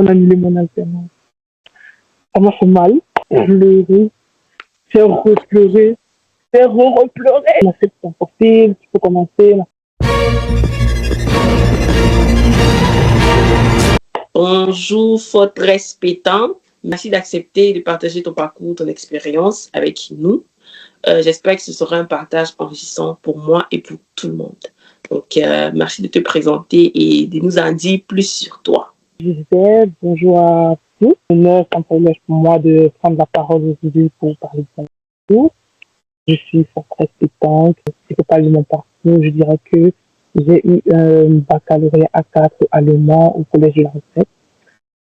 On a annulé mon alternance. Ça m'a fait mal. Pleurer. J'ai repleuré. J'ai repleuré. On a fait ton profil, tu peux commencer. Bonjour, Fortress Pétan. Merci d'accepter de partager ton parcours, ton expérience avec nous. J'espère que ce sera un partage enrichissant pour moi et pour tout le monde. Donc, merci de te présenter et de nous en dire plus sur toi. Gisèle, bonjour à tous. C'est un privilège pour moi de prendre la parole aujourd'hui pour parler de mon parcours. Je suis Fortress Pétan. Si je peux parler de mon parcours, je dirais que j'ai eu un baccalauréat A4 allemand au collège de la Recette.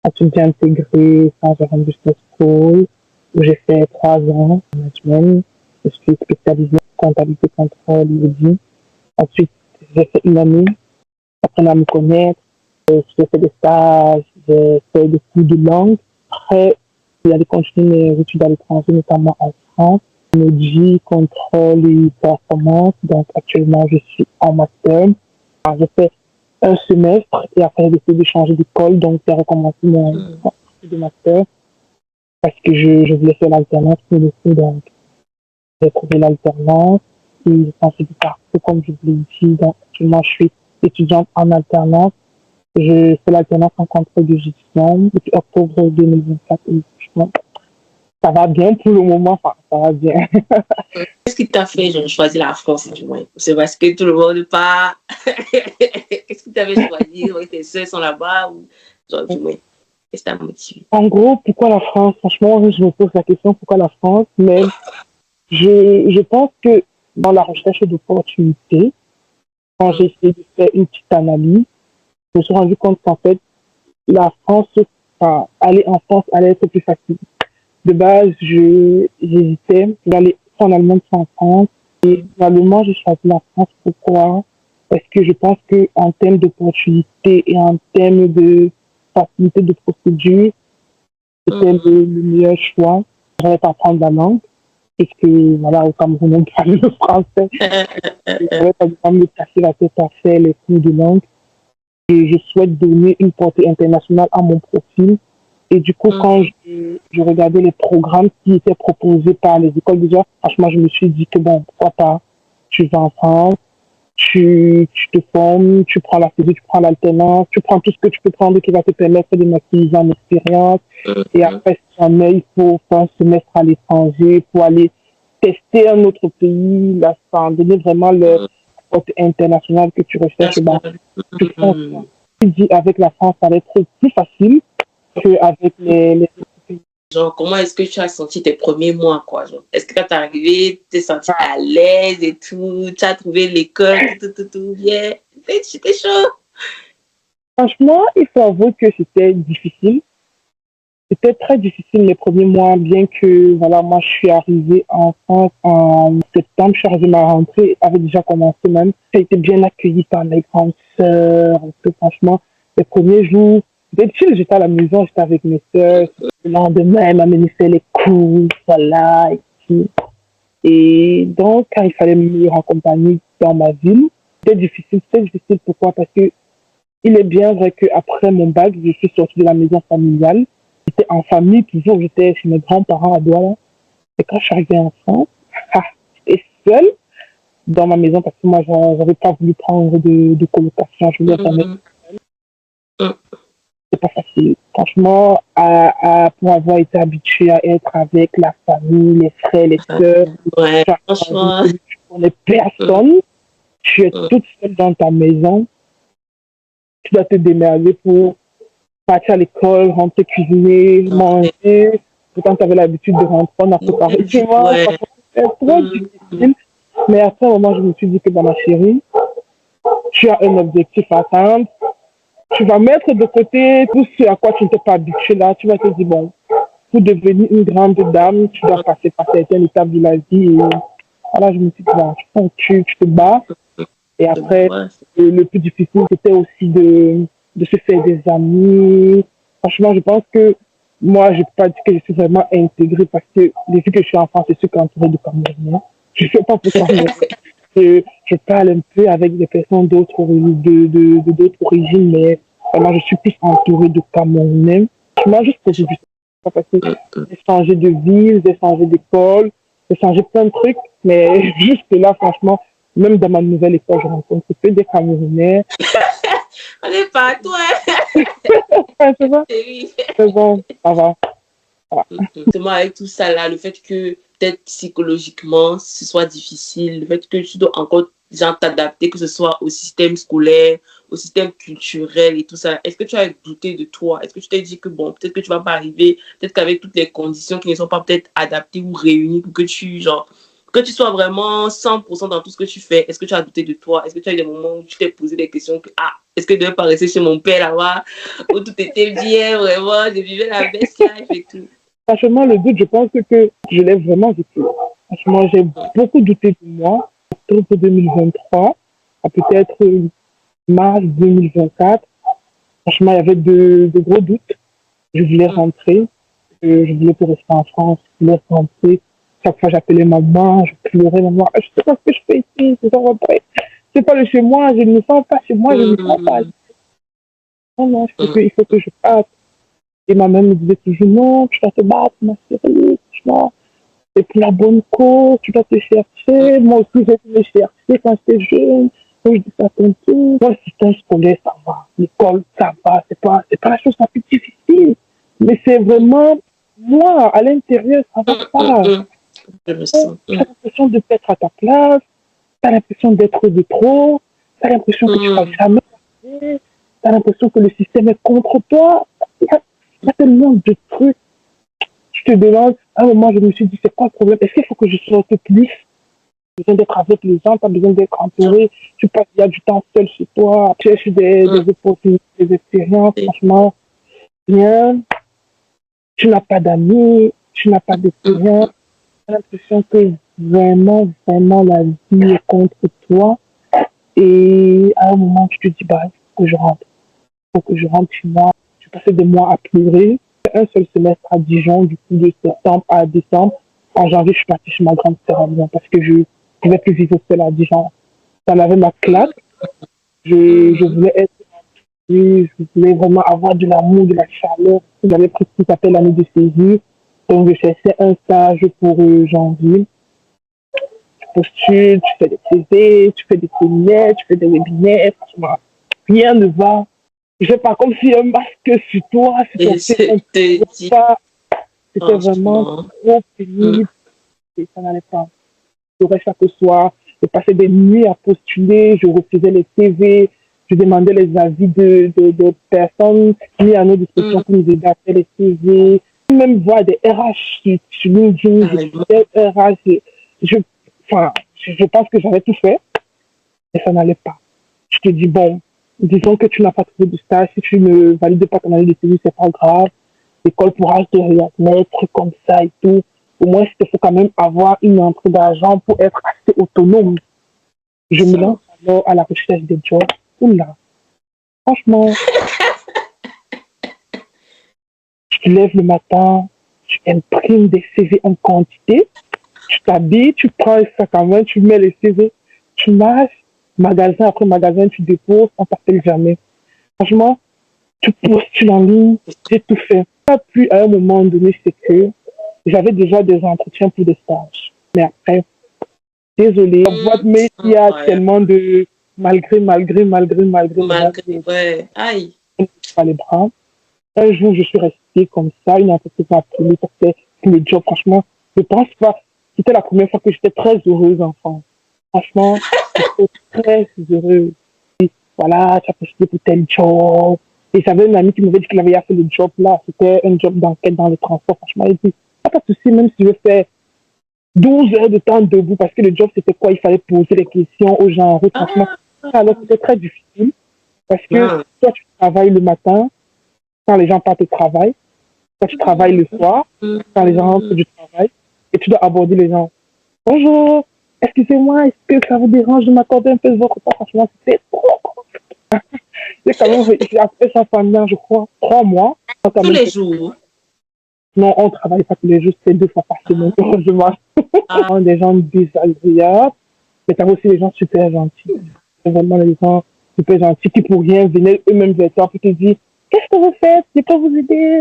Ensuite, j'ai intégré Saint-Jérôme Business School où j'ai fait 3 ans en management. Je suis spécialisée en comptabilité, contrôle et audit. Ensuite, j'ai fait une année, apprenant à me connaître. J'ai fait des stages, j'ai fait des cours de langue. Après, j'ai allé continuer mes études à l'étranger, notamment en France. Audit, contrôle et performance. Donc, actuellement, je suis en master. Alors, j'ai fait un semestre et après, j'ai décidé de changer d'école. Donc, j'ai recommencé mon de master parce que je voulais faire l'alternance pour le coup. Donc, j'ai trouvé l'alternance et j'ai changé de parcours comme je vous l'ai dit. Donc, actuellement, je suis étudiante en alternance. Je fais l'alternance en contrôle de gestion depuis octobre 2024 et franchement, ça va bien pour le moment. Enfin, ça va bien. Qu'est-ce qui t'a fait choisir la France, du moins? C'est parce que tout le monde part. Qu'est-ce qui t'a fait choisir? Tes soeurs sont là-bas ou genre, du moins, qu'est-ce qui t'a motivé? En gros, pourquoi la France? Franchement, je me pose la question pourquoi la France, mais je pense que dans la recherche d'opportunités, quand j'ai essayé de faire une petite analyse, je me suis rendu compte qu'en fait, la France, enfin, aller en France allait être plus facile. De base, j'hésitais, j'allais en Allemagne ou en France. Et finalement, j'ai choisi la France. Pourquoi? Parce que je pense qu'en termes d'opportunités et en termes de facilité de procédure, c'était le meilleur choix. J'allais pas apprendre la langue. Et que, voilà, au Cameroun, on parle le français. J'allais pas me casser la tête à faire les cours de langue. Et je souhaite donner une portée internationale à mon profil. Et du coup, quand je regardais les programmes qui étaient proposés par les écoles, déjà, franchement, je me suis dit que bon, pourquoi pas, tu vas en France, tu te formes, tu prends la physique, tu prends l'alternance, tu prends tout ce que tu peux prendre qui va te permettre de maximiser en expérience. Et après, si jamais il faut faire un semestre à l'étranger pour aller tester un autre pays, là, ça donner vraiment le portée internationale que tu recherches, ben, tu penses, tu dis avec la France, ça va être plus facile qu'avec les Genre, comment est-ce que tu as senti tes premiers mois, quoi? Genre, est-ce que quand t'es arrivé, tu t'es senti à l'aise et tout, tu as trouvé l'école, tout, yeah. C'était chaud. Franchement, il faut avouer que c'était difficile. C'était très difficile les premiers mois, bien que, voilà, moi, je suis arrivée en France en septembre, je suis arrivée, ma rentrée avait déjà commencé même. J'ai été bien accueillie par mes grandes sœurs, franchement, les premiers jours, c'était chill, j'étais à la maison, j'étais avec mes sœurs. Le lendemain, elle m'a mené faire les cours, voilà, et tout. Et donc, quand il fallait me raccompagner dans ma ville, c'était difficile. C'était difficile pourquoi? Parce que il est bien vrai qu'après mon bac, je suis sortie de la maison familiale. J'étais en famille, toujours, j'étais chez mes grands-parents à Douala. Et quand je suis arrivée en France, j'étais seule dans ma maison parce que moi, j'avais pas voulu prendre de colocation. Je voulais être seule. C'est pas facile. Franchement, pour avoir été habituée à être avec la famille, les frères, les sœurs, franchement, tu connais personne, tu es toute seule dans ta maison, tu dois te démerder pour partir à l'école, rentrer cuisiner, manger. Quand tu avais l'habitude de rentrer, on a préparé. Tu vois, c'est trop difficile. Mais après un moment, je me suis dit que dans ma chérie, tu as un objectif à atteindre. Tu vas mettre de côté tout ce à quoi tu ne t'es pas habitué là. Tu vas te dire, bon, pour devenir une grande dame, tu dois passer par certaines étapes de la vie. Et voilà, je me suis dit, bon, tu te bats. Et après, le plus difficile, c'était aussi de se faire des amis. Franchement, je pense que moi, je ne peux pas dire que je suis vraiment intégrée parce que depuis que je suis en France, je suis entourée de Camerounais. Je ne sais pas pourquoi, mais je parle un peu avec des personnes d'autres origines, mais Alors, je suis plus entourée de Camerounais. Moi, juste que j'ai du temps parce que j'ai changé de ville, j'ai changé d'école, j'ai changé plein de trucs. Mais juste là, franchement, même dans ma nouvelle école, je rencontre que des Camerounais. On n'est pas à toi. Ouais, c'est ça. C'est bon, ça va. Voilà. Justement, avec tout ça là, le fait que peut-être psychologiquement ce soit difficile, le fait que tu dois encore genre t'adapter, que ce soit au système scolaire, au système culturel et tout ça, est-ce que tu as douté de toi? Est-ce que tu t'es dit que bon, peut-être que tu vas pas arriver, peut-être qu'avec toutes les conditions qui ne sont pas peut-être adaptées ou réunies pour que tu genre que tu sois vraiment 100% dans tout ce que tu fais, est-ce que tu as douté de toi? Est-ce que tu as eu des moments où tu t'es posé des questions que, ah, est-ce que je devais pas rester chez mon père là-bas, où tout était bien, vraiment, je vivais la best life et tout? Franchement, le doute, je pense que je l'ai vraiment vécu. Franchement, j'ai beaucoup douté de moi. Octobre 2023, à peut-être mars 2024, franchement, il y avait de gros doutes. Je voulais rentrer. Je voulais pas rester en France. Je voulais rentrer. Chaque fois, j'appelais maman, je pleurais, maman. Je sais pas ce que je fais ici, je dois rentrer. C'est pas le chez moi, je ne me sens pas chez moi, je ne me sens pas. Non, non, il faut que je parte. Et ma mère me disait toujours, non, tu dois te battre, ma chérie, franchement, c'est pour la bonne cause, tu dois te chercher. Moi aussi, j'ai pu me chercher quand j'étais jeune. Donc, je dis ça comme tout. Moi, le système scolaire, ça va. L'école, ça va. C'est pas la chose la plus difficile. Mais c'est vraiment, moi, à l'intérieur, ça va pas. Je me sens. Tu as l'impression de pas être à ta place. Tu as l'impression d'être de trop. Tu as l'impression que tu ne vas jamais arriver. Tu as l'impression que le système est contre toi. Il y a tellement de trucs. Je te demande, à un moment, je me suis dit, c'est quoi le problème? Est-ce qu'il faut que je sorte plus? Tu as besoin d'être avec les gens, tu as besoin d'être entouré, tu passes, il y a du temps seul chez toi, tu cherches des opportunités, des expériences, franchement, rien. Tu n'as pas d'amis, tu n'as pas d'expérience. J'ai l'impression que vraiment, vraiment, la vie est contre toi. Et à un moment, tu te dis, bah, il faut que je rentre. Il faut que je rentre chez moi. Je passais des mois à pleurer. Un seul semestre à Dijon, du coup, de septembre à décembre. En janvier, je suis partie chez ma grande sœur à Lyon parce que je ne pouvais plus vivre seule à Dijon. J'en avais ma classe. Je voulais être, je voulais vraiment avoir de l'amour, de la chaleur. J'avais pris ce qui s'appelle l'année de saisie. Donc, je cherchais un stage pour janvier. Tu postules, tu fais des CV, tu fais des séminaires, tu fais des webinaires. Franchement, rien ne va. Je fais pas comme si un masque sur toi, c'était vraiment trop pénible et ça n'allait pas. Je restais chaque soir, je passais des nuits à postuler, je refusais les CV, je demandais les avis de personnes mis à nos dispositions pour nous aider à faire les CV, même voir des RH sur LinkedIn, je RH, je pense que j'avais tout fait, mais ça n'allait pas. Je te dis, bon, disons que tu n'as pas trouvé de stage, si tu ne valides pas ton année de saisie, c'est pas grave. L'école pourra te réadmettre comme ça et tout. Au moins, il faut quand même avoir une entrée d'argent pour être assez autonome. Je me lance alors à la recherche des jobs. Oula, franchement, tu te lèves le matin, tu imprimes des CV en quantité, tu t'habilles, tu prends un sac à main, tu mets les CV, tu marches, magasin après magasin, tu déposes, on t'appelle jamais. Franchement, tu postules en ligne, j'ai tout fait. Puis à un moment donné, c'est que j'avais déjà des entretiens pour des stages. Mais après, désolé, mais il y a tellement de malgré, ouais. Aïe. Pas les bras. Un jour, je suis restée comme ça, une entreprise m'a appelé pour faire le job. Franchement, je pense pas. C'était la première fois que j'étais très heureuse en France. Franchement, j'étais très heureuse. Et voilà, tu as postulé pour tel job. Et j'avais une amie qui m'avait dit qu'elle avait fait le job là. C'était un job d'enquête dans le transport. Franchement, elle dit, pas de souci, même si je fais 12 heures de temps debout, parce que le job, c'était quoi? Il fallait poser des questions aux gens en route. Franchement, alors c'était très difficile. Parce que toi, tu travailles le matin, quand les gens partent au travail. Toi, tu travailles le soir, quand les gens rentrent du travail. Et tu dois aborder les gens. Bonjour, excusez-moi, est-ce que ça vous dérange de m'accorder un peu de votre temps? Franchement, c'était trop. J'ai quand même fait ça pendant, je crois, 3 mois. Tous les jours? Non, on ne travaille pas tous les jours, c'est 2 fois par semaine, heureusement. Des gens désagréables, mais tu as aussi des gens super gentils. C'est vraiment les gens, super gentils qui pour rien venaient eux-mêmes vers toi pour te dire qu'est-ce que vous faites, je peux vous aider.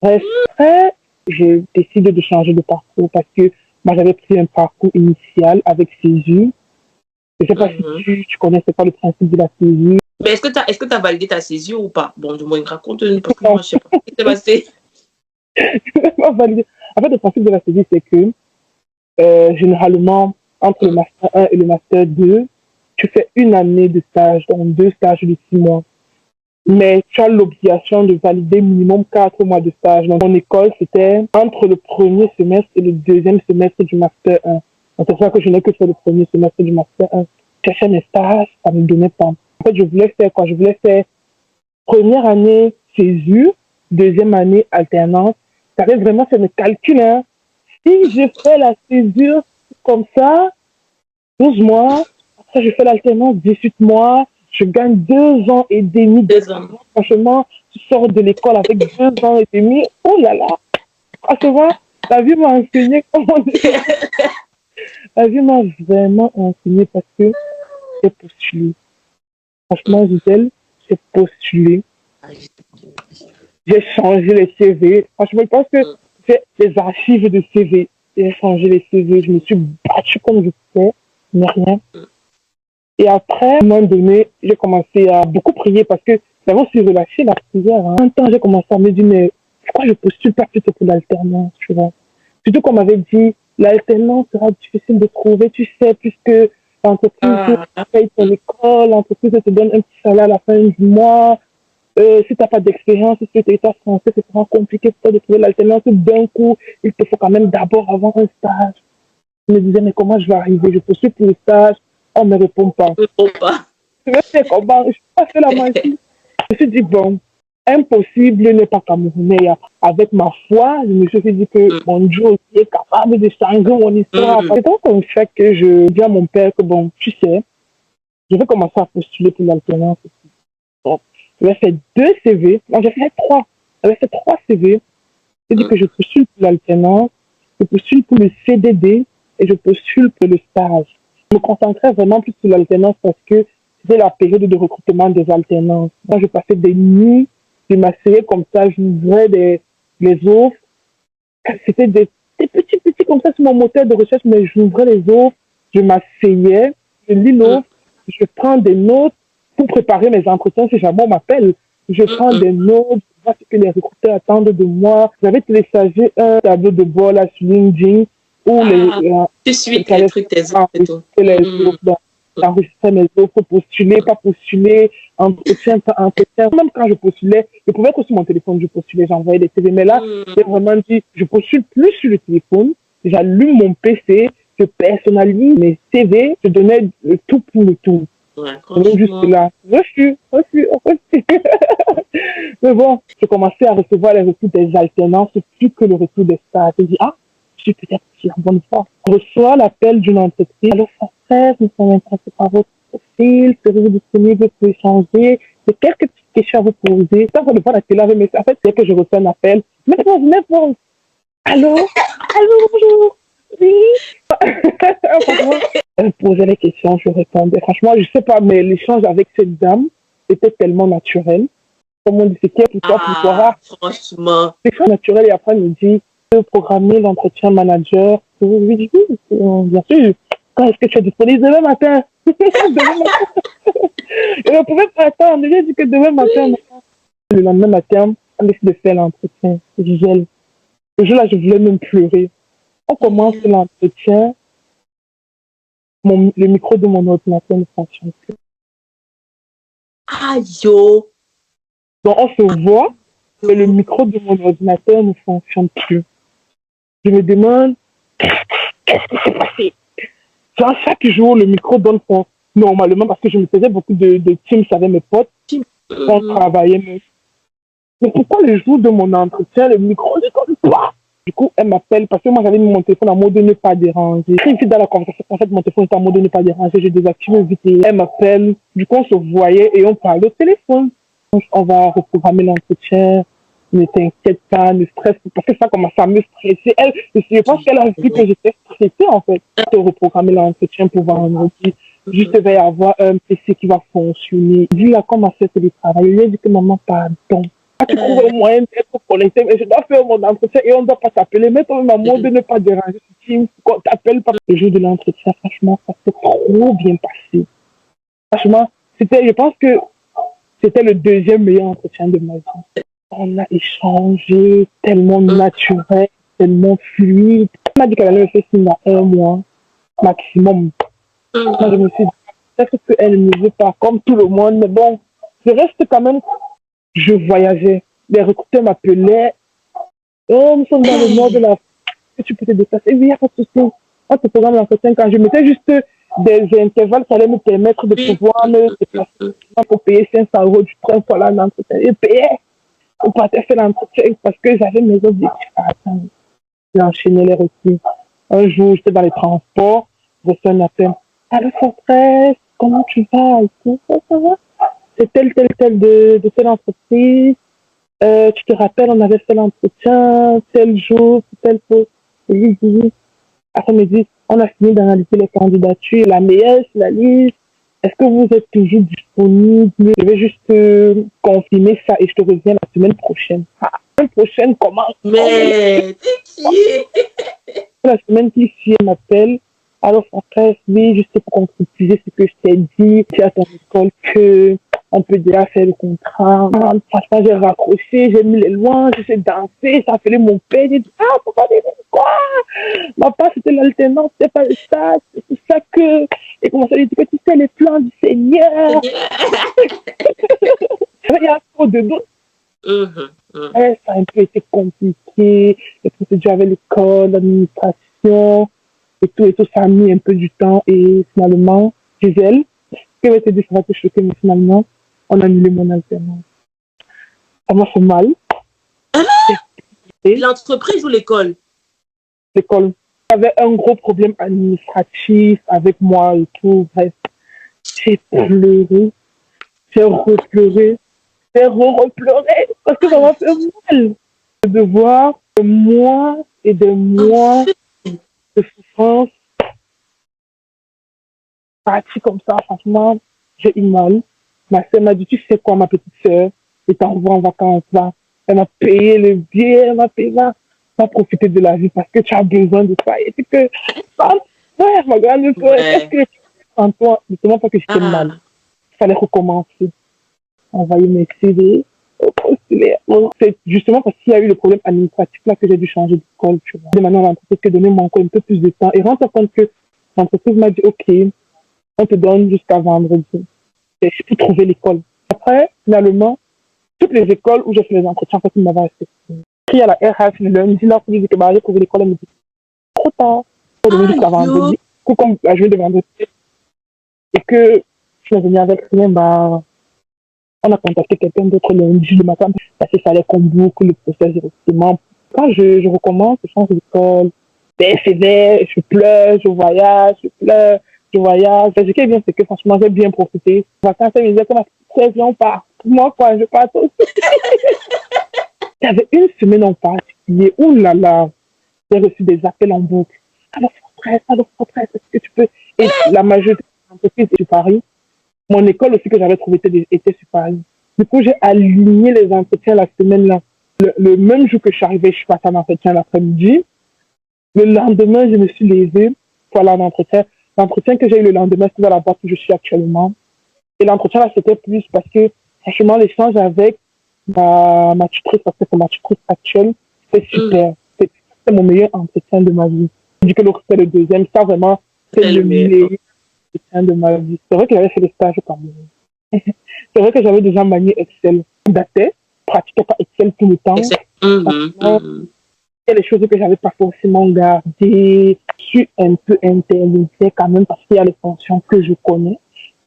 Bref, après, je décide de changer de parcours parce que moi j'avais pris un parcours initial avec césure. Je ne sais pas si tu connaissais pas le principe de la césure. Mais est-ce que tu as validé ta césure ou pas? Bon, du moins, raconte-nous parce que moi, je sais pas. Qu'est-ce qui s'est passé? En fait, le principe de la césure, c'est que généralement, entre le master 1 et le master 2, tu fais une année de stage, donc 2 stages de 6 mois. Mais tu as l'obligation de valider minimum 4 mois de stage. Dans mon école, c'était entre le premier semestre et le deuxième semestre du master 1. C'est pour ça que je n'ai que fait le premier semestre du master 1. Je cherchais mes stages, ça ne me donnait pas. En fait, je voulais faire quoi? Je voulais faire première année césure, deuxième année alternance. J'avais vraiment fait mes calculs. Hein. Si je fais la césure comme ça, 12 mois, après je fais l'alternance 18 mois, je gagne 2 ans et demi d'expérience. Franchement, tu sors de l'école avec 2 ans et demi. Oh là là! Franchement, la vie m'a enseigné comment dire. La vie m'a vraiment enseigné parce que j'ai postulé. Franchement, Gisèle, j'ai postulé. J'ai changé les CV. Franchement, je pense que j'ai des archives de CV. J'ai changé les CV. Je me suis battue comme je pouvais, mais rien. Et après, à un moment donné, j'ai commencé à beaucoup prier parce que j'avais aussi relâché la prière. Hein. Un temps, j'ai commencé à me dire, mais pourquoi je postule pas plutôt pour l'alternance, tu vois? Surtout qu'on m'avait dit, l'alternance sera difficile de trouver, tu sais, puisque l'entreprise paye ton école, l'entreprise te donne un petit salaire à la fin du mois. Si tu n'as pas d'expérience sur le territoire français, c'est vraiment compliqué pour toi de trouver l'alternance. D'un coup, il te faut quand même d'abord avoir un stage. Je me disais, mais comment je vais arriver? Je postule pour le stage. On ne me répond pas. Je me fais comment? Je pas fait la magie. Je me suis dit, bon, impossible n'est pas camerounais. Avec ma foi, je me suis dit que mon Dieu aussi est capable de changer mon histoire. C'est donc comme ça que je dis à mon père que, bon, tu sais, je vais commencer à postuler pour l'alternance. Bon, j'avais fait 2 CV. Non, j'ai fait 3. J'avais fait 3 CV. J'ai dit que je postule pour l'alternance, je postule pour le CDD et je postule pour le stage. Je me concentrais vraiment plus sur l'alternance parce que c'était la période de recrutement des alternances. Moi, je passais des nuits, je m'asseyais comme ça, j'ouvrais les offres. C'était des petits comme ça sur mon moteur de recherche, mais j'ouvrais les offres, je m'asseyais, je lis l'offre, je prends des notes pour préparer mes entretiens si jamais on m'appelle. Je prends des notes, je vois ce que les recruteurs attendent de moi. J'avais téléchargé un tableau de bord là sur LinkedIn où tu suis les trucs, tes offres et tout. J'enregistrais mes offres, postuler, pas postuler, entretien, pas entretien. Même quand je postulais, je pouvais que sur mon téléphone, je postulais, j'envoyais des CV. Mais là, j'ai vraiment dit, je postule plus sur le téléphone, j'allume mon PC, je personnalise mes CV, je donnais le tout pour le tout. Ouais, juste là, reçu. Mais bon, j'ai commencé à recevoir les retours des alternances plus que le retour des stages. J'ai dit, je suis peut-être en bonne forme. Je reçois l'appel d'une entreprise. Alors, frère, nous sommes intéressés par votre profil. Serez-vous disponible pour échanger? J'ai quelques petites questions à vous poser. Ça, on ne pas la télé, mais en fait, c'est que je reçois un appel. Maintenant. Allô, bonjour. Oui. Elle posait les questions, je répondais. Franchement, je ne sais pas, mais l'échange avec cette dame était tellement naturel. Comme on dit, c'est pour toi, pour toi. Franchement. L'échange naturel, et après, elle me dit, programmer l'entretien manager. Je lui dis, oui, bien sûr. Quand est-ce que tu es disponible? Demain matin. Demain matin. Et on ne pouvait pas attendre. Je lui ai dit que demain matin. Le lendemain matin, on décide de faire l'entretien. Je gèle. Le jour-là, je voulais même pleurer. On commence l'entretien. Le micro de mon ordinateur ne fonctionne plus. Aïe, yo! Donc, on se voit, mais le micro de mon ordinateur ne fonctionne plus. Je me demande, qu'est-ce qui s'est passé? Genre, chaque jour, le micro donne fond. Normalement, parce que je me faisais beaucoup de Teams avec mes potes. On travaillait même. Mais pourquoi le jour de mon entretien, le micro ne donne pas? Du coup, elle m'appelle parce que moi, j'avais mis mon téléphone en mode ne pas déranger. Très vite dans la conversation, en fait, mon téléphone était en mode ne pas déranger. J'ai désactivé vite et elle m'appelle. Du coup, on se voyait et on parlait au téléphone. On va reprogrammer l'entretien. ne t'inquiète pas, ne stresse pas, parce que ça commence à me stresser. Elle, je pense qu'elle a vu que j'étais stressée, en fait. Je vais reprogrammer l'entretien pour vendredi. Juste, il va y avoir un PC qui va fonctionner. Vu là, comment c'est le travail, il lui a dit que maman, pardon. Ah, tu trouves un moyen d'être connecté, mais je dois faire mon entretien et on ne doit pas t'appeler. Mais toi, maman, de ne pas déranger ce team, qu'on t'appelle pas. Le jour de l'entretien, franchement, ça s'est trop bien passé. Franchement, je pense que c'était le deuxième meilleur entretien de ma vie. On a échangé tellement naturel, tellement fluide. Elle m'a dit qu'elle allait me faire signe dans un mois maximum. Moi, je me suis dit, peut-être qu'elle ne veut pas, comme tout le monde, mais bon, je reste quand même. Je voyageais. Les recruteurs m'appelaient. Oh, nous sommes dans le nord de la France. Tu peux te déplacer. Oui, il n'y a pas de souci. On te programme l'entretien quand je mettais juste des intervalles qui allaient me permettre de pouvoir me déplacer pour payer 500 € du train pour aller à l'entretien. Et payer pour partir faire l'entretien parce que j'avais mes objectifs à atteindre. J'ai enchaîné les requis. Un jour, j'étais dans les transports, j'ai fait un appel. Allô, Fortress, comment tu vas? Et tout, ça va? C'est tel de telle entreprise. Tu te rappelles, on avait fait l'entretien, tel jour, tel poste. Et lui dit, après, il me dit, on a fini d'analyser les candidatures. La meilleure, c'est la liste. Est-ce que vous êtes toujours disponible? Je vais juste confirmer ça et je te reviens la semaine prochaine. La semaine prochaine, comment? Mais, t'es qui? La semaine qui suit, elle m'appelle. Alors, Fortress, oui, juste pour concrétiser ce que je t'ai dit, tu à ton école que on peut déjà faire le contrat. Franchement, j'ai raccroché, j'ai mis les loin, j'ai dansé, ça fait mon père. J'ai dit, ah, pourquoi quoi? Ma part, c'était l'alternance, c'était pas le stage, c'est tout ça que. Et comment ça lui dit que tu sais les plans du Seigneur. Il y a trop de doutes. Ça a un peu été compliqué, les procédures avec l'école, l'administration, et tout, ça a mis un peu du temps. Et finalement, Gisèle, qui avait été dit, ça va te choquer, mais finalement, on a annulé mon alternance. Ça m'a fait mal. L'entreprise ou l'école? L'école. J'avais un gros problème administratif avec moi et tout. Bref, j'ai pleuré, j'ai repleuré, j'ai repleuré parce que ça m'a fait mal de voir des mois et des mois de souffrance partis comme ça. Franchement, j'ai eu mal. Ma soeur m'a dit, tu sais quoi, ma petite soeur, je t'envoie en vacances là. Elle m'a payé le billet, elle m'a payé là. Pas profiter de la vie parce que tu as besoin de ça. Et c'est que, ouais, ma grande soeur, qu'est-ce que tu fais en toi? Justement parce que j'étais mal. Il fallait recommencer. Envoyer mes CV. C'est justement parce qu'il y a eu le problème administratif là que j'ai dû changer d'école, tu vois. De manière l'entreprise que donner mon encore un peu plus de temps. Et rendre compte que l'entreprise m'a dit, OK, on te donne jusqu'à vendredi. Et je peux trouver l'école. Après, finalement, toutes les écoles où j'ai fait les entretiens, en fait, ils m'avaient accepté. Puis à la RH le lundi, là, pour dire que j'ai trouvé l'école, elle me dit, trop tard, on donner jusqu'à vendredi. Comme la journée de vendredi. Et que je suis venue avec rien, on a contacté quelqu'un d'autre lundi le matin parce qu'il fallait qu'on boucle le processus de recrutement. Quand je recommence, je change d'école, c'est sévère, je pleure, je voyage, je pleure, je voyage. Ce qui est bien, c'est que franchement, j'ai bien profité. Vacances, elle me disait que ma très bien, on part. Moi, quoi, je pars aussi. Il y avait une semaine en particulier, où là là, j'ai reçu des appels en boucle. Alors, Fortress, est-ce que tu peux... Et la majorité des entreprises est sur Paris. Mon école aussi que j'avais trouvé était sur Paris. Du coup, j'ai aligné les entretiens la semaine là. Le même jour que je suis arrivée, je suis passée à l'entretien l'après-midi. Le lendemain, je me suis levée pour aller à l'entretien. L'entretien que j'ai eu le lendemain, c'est dans la boîte où je suis actuellement. Et l'entretien là, c'était plus parce que, franchement, l'échange avec ma tutrice, parce que c'est ma tutrice actuelle, c'est super. C'est mon meilleur entretien de ma vie. Du coup, l'autre, c'est le deuxième. Ça, vraiment, c'est le meilleur entretien de ma vie. C'est vrai que j'avais fait des stages quand même. C'est vrai que j'avais déjà manié Excel. Datais, pratiquais pas Excel tout le temps. Il y a des choses que j'avais pas forcément gardées. Je suis un peu intermédiaire quand même parce qu'il y a les fonctions que je connais.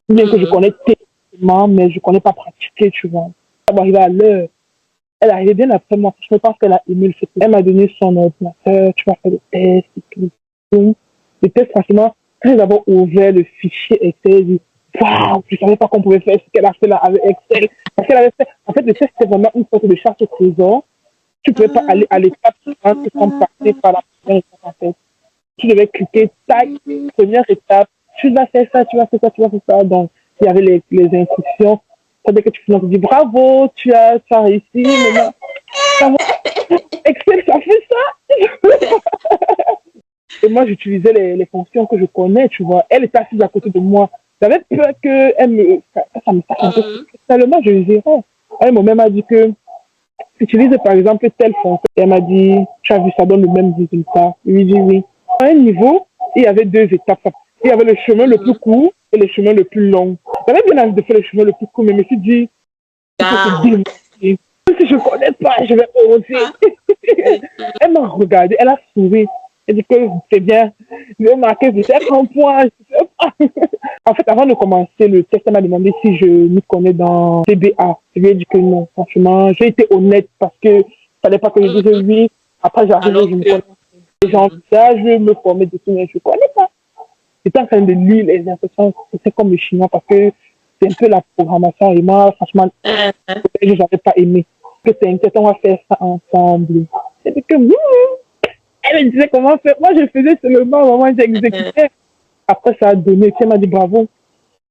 Bien que je connais techniquement, mais je connais pas pratiquer, tu vois. Ça va arriver à l'heure. Elle arrivait bien après moi. Je pense qu'elle a aimé le fait. Elle m'a donné son ordinateur, tu vas faire le test et tout. Le test, franchement, quand j'ai d'abord ouvert le fichier Excel, j'ai dit, waouh, je ne savais pas qu'on pouvait faire ce qu'elle a fait là avec Excel. Parce qu'elle avait fait, en fait, le test, c'était vraiment une sorte de charte au trésor Tu ne pouvais pas aller à l'étape suivante sans passer par la première étape, en fait. Tu devais cliquer, tac, première étape, tu vas faire ça, tu vas faire ça, tu vas faire ça. Donc, il y avait les instructions. C'est-à-dire que tu te dis bravo, tu as réussi, maintenant, ça va. Excel, ça fait ça. Et moi, j'utilisais les fonctions que je connais, tu vois. Elle était assise à côté de moi. J'avais peur qu'elle me... Ça me fasse un peu... Tellement je les gérais. Elle m'a même dit que utilise par exemple telle fonction. Elle m'a dit, tu as vu, ça donne le même résultat. Je lui ai dit oui. À un niveau, il y avait deux étapes. Il y avait le chemin le plus court et le chemin le plus long. J'avais bien envie de faire le chemin le plus court, mais je me suis dit, il faut se démarquer. Même si je ne connais pas, je vais oser. Elle m'a regardé, elle a souri. Elle dit que c'est bien. Je vais marquer peut-être un point. En fait, avant de commencer le test, elle m'a demandé si je m'y connais dans CBA. Je lui ai dit que non, franchement. J'ai été honnête parce que il ne fallait pas que je dise oui. Après, j'arrive et je me connais. Les gens, ça, je vais me former dessus, mais je ne connais pas. J'étais en train de lire les instructions. C'est comme le chinois parce que c'est un peu la programmation. Et moi, franchement, je n'avais pas aimé. Que t'inquiète, on va faire ça ensemble. J'ai dit que elle me disait comment faire. Moi, je faisais seulement au moment où j'exécutais. Après, ça a donné. Puis elle m'a dit bravo.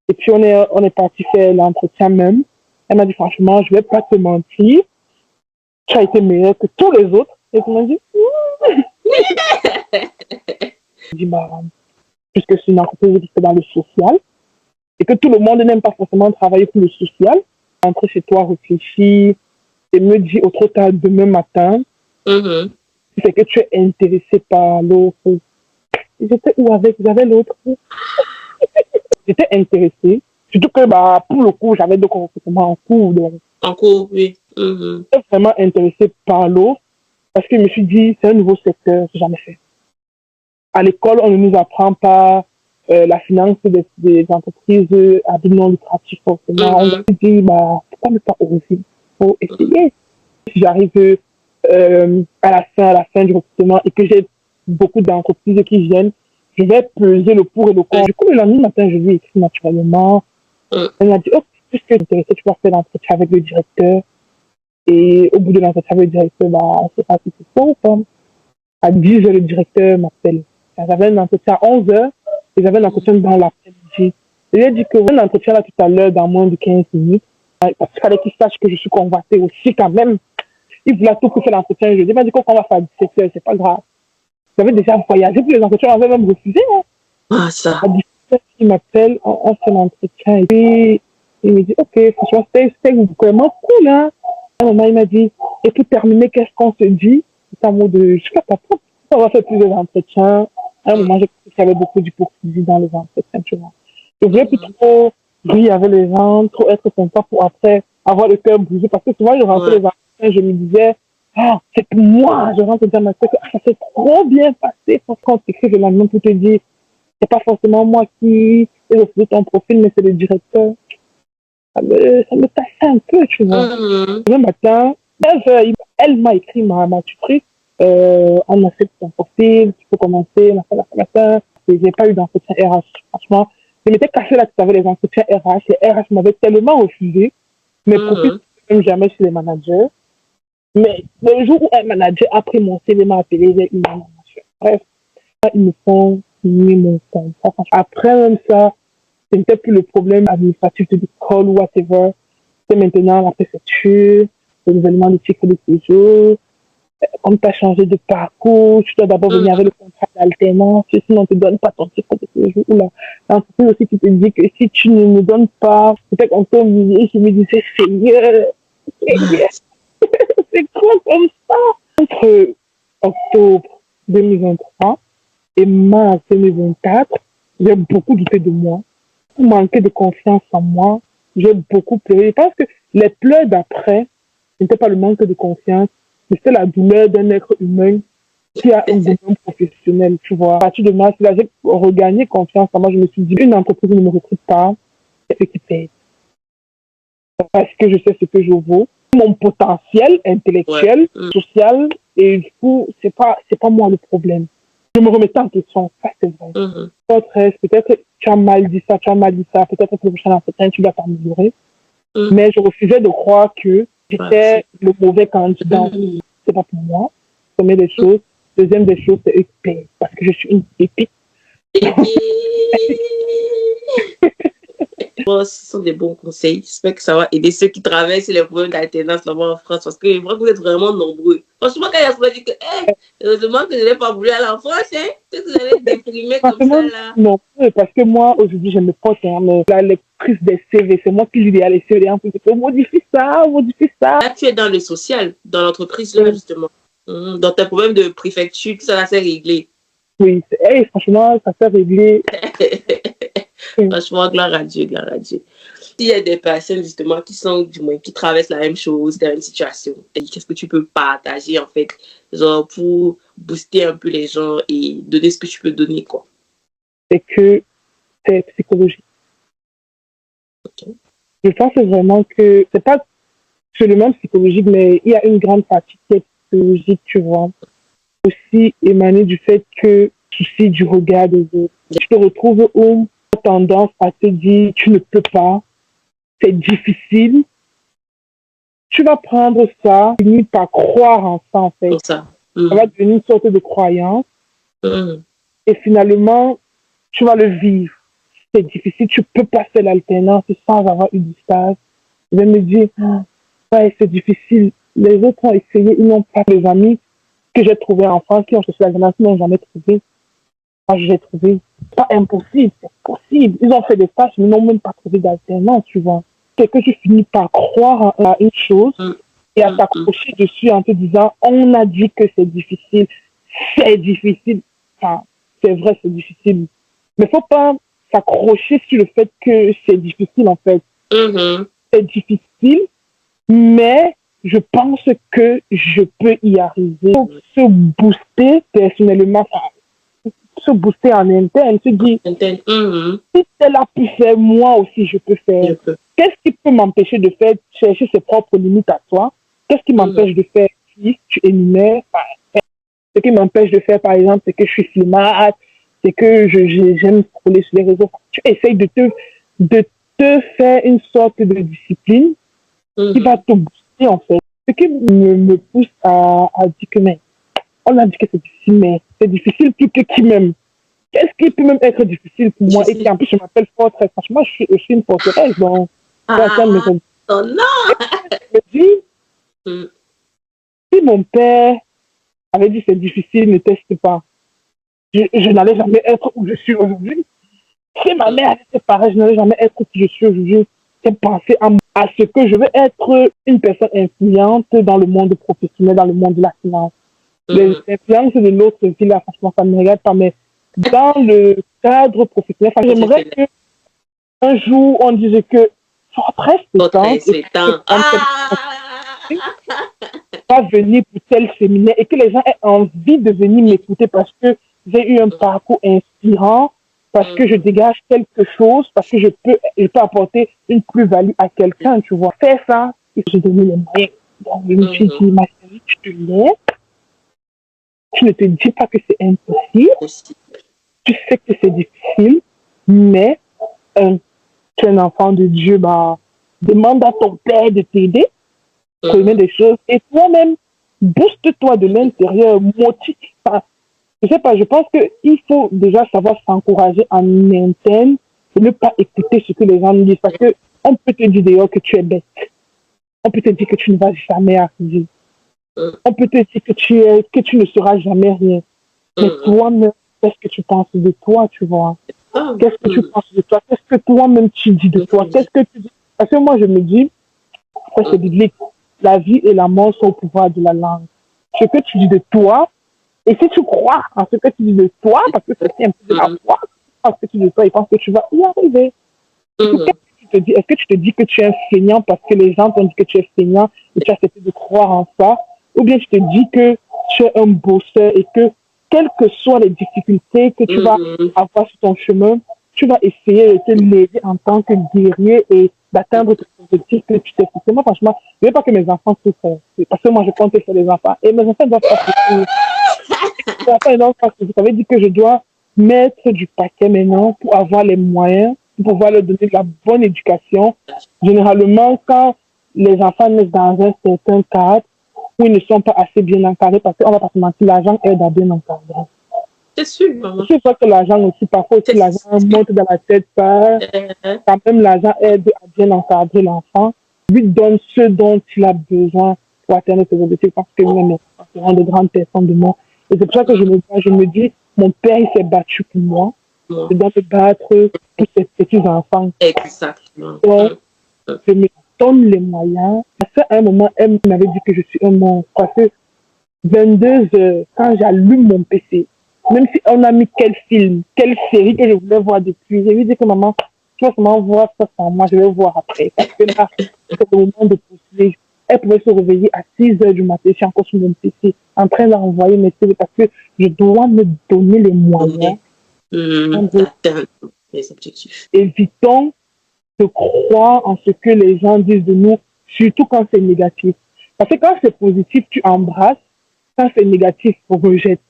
Et puis, on est parti faire l'entretien même. Elle m'a dit, franchement, je ne vais pas te mentir. Tu as été meilleur que tous les autres. Et elle m'a dit, je dis, bah, puisque c'est une entreprise qui fait dans le social et que tout le monde n'aime pas forcément travailler pour le social, rentrer chez toi, réfléchir et me dire au trop tard demain matin, c'est que tu es intéressé par l'autre. J'étais où avec? J'avais l'autre. J'étais intéressée. Surtout que bah, pour le coup, j'avais d'autres recrutements en cours. Donc, en cours, oui. J'étais vraiment intéressée par l'autre parce que je me suis dit, c'est un nouveau secteur, j'ai jamais fait. À l'école, on ne nous apprend pas la finance des entreprises à but non lucratif forcément. On se dit, bah, pourquoi ne pas oser? Il faut essayer. Si j'arrive à la fin du recrutement et que j'ai beaucoup d'entreprises qui viennent, je vais peser le pour et le contre. Du coup, le lendemain matin, je lui ai écrit naturellement. Elle m'a dit, oh, puisque tu es intéressé, tu vas faire l'entretien avec le directeur. Et au bout de l'entretien avec le directeur, bah, on ne sait pas si c'est ça ou pas. À 10 heures, le directeur m'appelle. J'avais un entretien à 11 heures et j'avais un entretien dans l'après-midi. Je lui ai dit que un entretien là tout à l'heure dans moins de 15 minutes. Parce qu'il fallait qu'il sache que je suis convoitée aussi quand même. Il voulait tout pour faire l'entretien. Je lui ai dit, mais du coup, on va faire à 17 heures, c'est pas grave. J'avais déjà voyagé pour les entretiens, on avait même refusé. Hein. Ah, ça. À 17 heures, il m'appelle, on fait l'entretien. Et puis, il me dit, ok, franchement, c'était vraiment cool. Hein. À un moment, il m'a dit, et pour terminer, qu'est-ce qu'on se dit? C'est un mot de, je sais pas, on va faire plusieurs entretiens. À un moment, j'ai compris qu'il y avait beaucoup d'hypocrisie dans les entretiens, tu vois. Je voulais plus trop briller avec les gens, trop être sympa pour après avoir le cœur brisé. Parce que souvent, je rentrais les entretiens, je me disais, ah, c'est pour moi. Je rentre dans ma tête, ah, ça s'est trop bien passé. Parce qu'on t'écrit le lendemain pour te dire, c'est pas forcément moi qui ai refusé ton profil, mais c'est le directeur. Ça me tassait un peu, tu vois. Le matin, elle m'a écrit ma tutrice. On a fait ton profil, tu peux commencer, la. Et j'ai pas eu d'entretien RH. Franchement, je m'étais caché là, tu savais, les entretiens RH. Les RH m'avaient tellement refusé. Mes profils, même jamais chez les managers. Mais le jour où un manager a pris mon CV, m'a appelé, j'ai eu ma manager. Bref, ils me font signer mon contrat. Après même ça, ce n'était plus le problème administratif de l'école ou whatever. C'est maintenant la préfecture, le renouvellement du titre de séjour. Comme tu as changé de parcours, tu dois d'abord venir avec le contrat d'alternance, sinon on ne te donne pas ton titre de séjour. L'entreprise aussi qui te dit que si tu ne me donnes pas, peut-être qu'on peut humilier. Je me disais, Seigneur, c'est quoi comme ça? Entre octobre 2023 et mars 2024, j'ai beaucoup douté de moi, manqué de confiance en moi, j'ai beaucoup pleuré. Je pense que les pleurs d'après, ce n'était pas le manque de confiance, c'était la douleur d'un être humain qui a un domaine professionnel, tu vois. À partir de mars, là, j'ai regagné confiance en moi. Je me suis dit, une entreprise ne me recrute pas, c'est ce qui paye. Parce que je sais ce que je vaux. Mon potentiel intellectuel, social, et du coup, c'est pas moi le problème. Je me remettais en question, ça c'est vrai. Peut-être que tu as mal dit ça, peut-être que le prochain entretien, tu vas t'améliorer. Mais je refusais de croire que j'étais le mauvais candidat. c'est pas pour moi. Première des choses. Deuxième des choses, c'est eux qui payent. Parce que je suis une pépite. Bon, ce sont des bons conseils. J'espère que ça va aider ceux qui traversent les problèmes d'alternance là-bas en France. Parce que je vois que vous êtes vraiment nombreux. Franchement, quand il y a ce dit que, heureusement que je n'ai pas voulu aller en France, hein. Peut-être que j'allais déprimer comme ça, là. Non, parce que moi, aujourd'hui, je me porte, hein, mais la lectrice des CV, c'est moi qui lui ai les CV. En plus, modifie ça, modifie ça. Là, tu es dans le social, dans l'entreprise, là, justement. Dans tes problèmes de préfecture, tout ça, là, c'est réglé. Oui, franchement, ça s'est réglé. Franchement, gloire à Dieu, gloire à Dieu. S'il y a des personnes, justement, qui sont, du moins, qui traversent la même chose, la même situation, qu'est-ce que tu peux partager, en fait, genre, pour booster un peu les gens et donner ce que tu peux donner, quoi? C'est que c'est psychologique. Okay. Je pense vraiment que c'est pas seulement psychologique, mais il y a une grande partie qui est psychologique, tu vois. Aussi émané du fait que souci du regard des autres. Tu te retrouves où tu as tendance à te dire tu ne peux pas, c'est difficile. Tu vas prendre ça, finir par croire en ça, en fait. Ça va devenir une sorte de croyance. Et finalement, tu vas le vivre. C'est difficile, tu peux pas faire l'alternance sans avoir eu du stage. Je vais me dire, ouais, c'est difficile. Les autres ont essayé, ils n'ont pas. Les amis que j'ai trouvés en France qui ont cherché l'alternance, ils n'ont jamais trouvé. Moi, j'ai trouvé. C'est pas impossible, c'est possible. Ils ont fait des stages, mais n'ont même pas trouvé d'alternance, tu vois. C'est que tu finis par croire à une chose et à t'accrocher dessus en te disant, on a dit que c'est difficile. C'est difficile. Enfin, c'est vrai, c'est difficile. Mais faut pas s'accrocher sur le fait que c'est difficile, en fait. C'est difficile, mais je pense que je peux y arriver. Faut se booster personnellement, se booster en interne, se dire, si elle a pu faire, moi aussi je peux faire. Qu'est-ce qui peut m'empêcher de faire, chercher ses propres limites à toi? Qu'est-ce qui m'empêche de faire? Si tu énumères, ce qui m'empêche de faire, par exemple, c'est que je suis flemmarde, c'est que j'aime scroller sur les réseaux. Tu essayes de te faire une sorte de discipline qui va te booster, en fait. Ce qui me pousse à dire que, mais, on a dit que c'est difficile, mais c'est difficile plus que qui même. Qu'est-ce qui peut même être difficile pour moi? Et puis, en plus, je m'appelle forteresse. Franchement, je suis une forteresse, donc, oh non! Je me dis, si mon père avait dit c'est difficile, ne teste pas, je n'allais jamais être où je suis aujourd'hui. Si ma mère était pareille, je n'allais jamais être où je suis aujourd'hui. C'est penser à ce que je veux être une personne influente dans le monde professionnel, dans le monde de la finance. Les influences de l'autre vie, là, franchement, ça ne me regarde pas, mais dans le cadre professionnel, j'aimerais qu'un jour, on dise que forteresse va venir pour tel séminaire et que les gens aient envie de venir m'écouter parce que j'ai eu un parcours inspirant, parce que je dégage quelque chose, parce que je peux apporter une plus-value à quelqu'un, tu vois. Faire ça, et j'ai donné les moyens. Donc, je me suis dit, ma chérie, tu te lèves, tu ne te dis pas que c'est impossible, tu sais que c'est difficile, mais tu es un enfant de Dieu, demande à ton père de t'aider, connais des choses, et toi-même, booste-toi de l'intérieur, motive. Je sais pas, je pense qu'il faut déjà savoir s'encourager en interne et ne pas écouter ce que les gens nous disent, parce qu'on peut te dire d'ailleurs que tu es bête, on peut te dire que tu ne vas jamais arriver, on peut te dire que tu ne seras jamais rien, mais toi-même, qu'est-ce que tu penses de toi, tu vois? Qu'est-ce que tu penses de toi? Qu'est-ce que toi-même tu dis de toi? Qu'est-ce que tu dis? Parce que moi, je me dis, après c'est biblique, la vie et la mort sont au pouvoir de la langue. Ce que tu dis de toi, et si tu crois en ce que tu dis de toi, parce que c'est un peu de la foi, en ce que tu dis de toi, ils pensent que tu vas y arriver. Est-ce que tu te dis que tu es un feignant parce que les gens t'ont dit que tu es feignant et tu as accepté de croire en ça? Ou bien tu te dis que tu es un bosseur et que quelles que soient les difficultés que tu vas avoir sur ton chemin, tu vas essayer de te lever en tant que guerrier et d'atteindre tes objectifs que tu t'es fixé. Moi, franchement, je ne veux pas que mes enfants souffrent. Parce que moi, je compte sur les enfants. Et mes enfants doivent pas souffrir. Ça veut dire que je dois mettre du paquet maintenant pour avoir les moyens, pour pouvoir leur donner de la bonne éducation. Généralement, quand les enfants naissent dans un certain cadre, où ils ne sont pas assez bien encadrés parce qu'on va pas se mentir, l'argent aide à bien encadrer. C'est sûr, maman. Je sais que l'argent aussi, parfois aussi, l'argent monte dans la tête, pas. Quand même, l'argent aide à bien encadrer l'enfant, lui donne ce dont il a besoin pour atteindre ses objectifs parce que nous, on rend de grandes personnes de moi. Et c'est pour ça que je me dis, mon père, il s'est battu pour moi. Je dois me battre pour ses petits-enfants. Exactement. Donc, je me donne les moyens. Parce qu'à un moment, elle m'avait dit que je suis un monstre. Parce que 22 heures, quand j'allume mon PC, même si on a mis quel film, quelle série que je voulais voir depuis, j'ai lui dit que maman, tu vas seulement voir ça sans moi, je vais voir après. Parce que là, c'est le moment de poster. Elle pouvait se réveiller à 6 heures du matin, je suis encore sur mon PC, en train d'envoyer mes CV parce que je dois me donner les moyens d'atteindre les objectifs. Évitons de croire en ce que les gens disent de nous, surtout quand c'est négatif. Parce que quand c'est positif, tu embrasses. Quand c'est négatif, on rejette.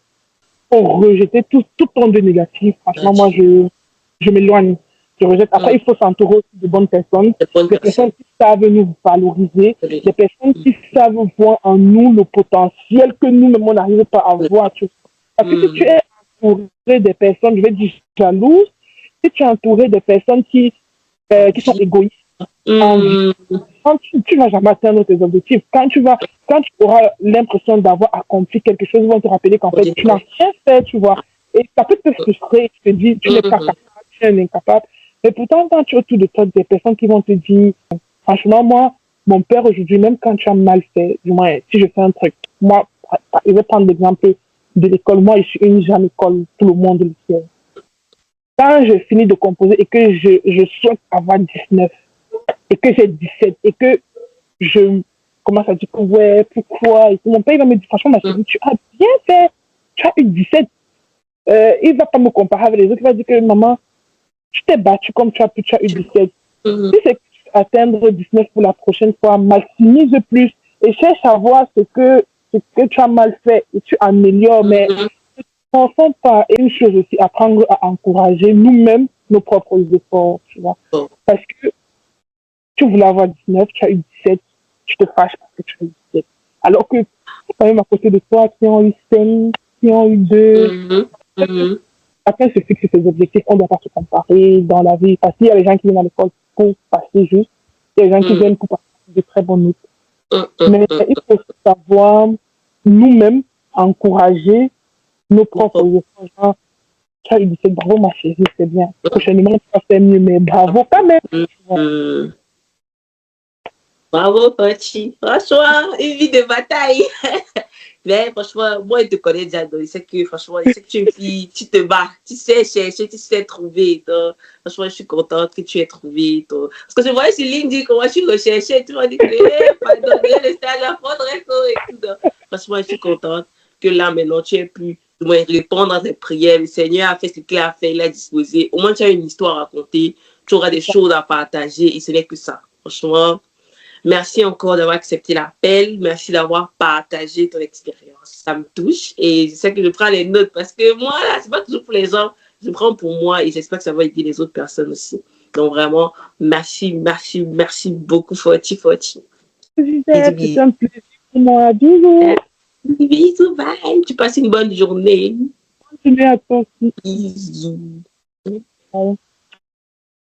Pour rejeter tout ton de négatif. Franchement, moi, je m'éloigne. Je rejette. Après, il faut s'entourer de bonnes personnes. Des personnes qui savent nous valoriser. Des personnes qui savent voir en nous le potentiel que nous-mêmes, on n'arrive pas à voir. Parce que si tu es entouré des personnes, je vais dire jalouses, si tu es entouré de personnes qui sont égoïstes, quand tu ne vas jamais atteindre tes objectifs, quand tu auras l'impression d'avoir accompli quelque chose, ils vont te rappeler qu'en fait, tu n'as rien fait, tu vois. Et ça peut te frustrer, tu te dis, tu n'es pas capable, tu es incapable. Mais pourtant, quand tu as autour de toi des personnes qui vont te dire, franchement, moi, mon père aujourd'hui, même quand tu as mal fait, du moins, si je fais un truc, moi, je vais prendre l'exemple de l'école. Moi, je suis une jeune école, tout le monde le sait. Quand je finis de composer et que je souhaite avoir 19 et que j'ai 17 et que je commence à dire que ouais, pourquoi et mon père il va me dire franchement ma chérie, tu as bien fait, tu as eu 17. Il va pas me comparer avec les autres, il va dire que maman, tu t'es battu comme tu as eu 17. Si c'est que tu veux atteindre 19 pour la prochaine fois, maximise plus et cherche à voir ce que tu as mal fait et tu améliores, mais ne confond pas. Et une chose aussi, apprendre à encourager nous-mêmes nos propres efforts, tu vois. Parce que tu voulais avoir 19, tu as eu 17, tu te fâches parce que tu as eu 17. Alors que quand même à côté de toi, qui ont eu 5, qui ont eu 2, chacun se fixe ses objectifs, on ne doit pas se comparer dans la vie. Parce qu'il y a les gens qui viennent à l'école pour passer juste, il y a les gens qui viennent pour passer de très bonnes notes. Mais il faut savoir nous-mêmes encourager nos propres efforts. Genre, tu as eu 17, bravo ma chérie, c'est bien. Prochainement, tu vas faire mieux, mais bravo quand même. Bravo, Pachi. Franchement, une vie de bataille. Mais franchement, moi, je te connais déjà, donc je sais que, franchement, je sais que tu es une fille, tu te bats, tu sais chercher, tu sais trouver. Donc, franchement, je suis contente que tu aies trouvé. Donc. Parce que je voyais sur LinkedIn comment tu recherchais, tu m'as dit que, pardonnez le stage à fond et tout. Donc, franchement, je suis contente que là, maintenant, tu aies pu répondre à tes prières. Le Seigneur a fait ce qu'il a fait, il a disposé. Au moins, tu as une histoire à raconter, tu auras des choses à partager et ce n'est que ça. Franchement, merci encore d'avoir accepté l'appel. Merci d'avoir partagé ton expérience. Ça me touche et je sais que je prends les notes parce que moi, là, c'est pas toujours pour les gens. Je prends pour moi et j'espère que ça va aider les autres personnes aussi. Donc vraiment, merci beaucoup, Foti. C'est un plaisir pour moi. Bisous. Bisous, bye. Tu passes une bonne journée. Continuez à toi aussi. Bisous. Bye.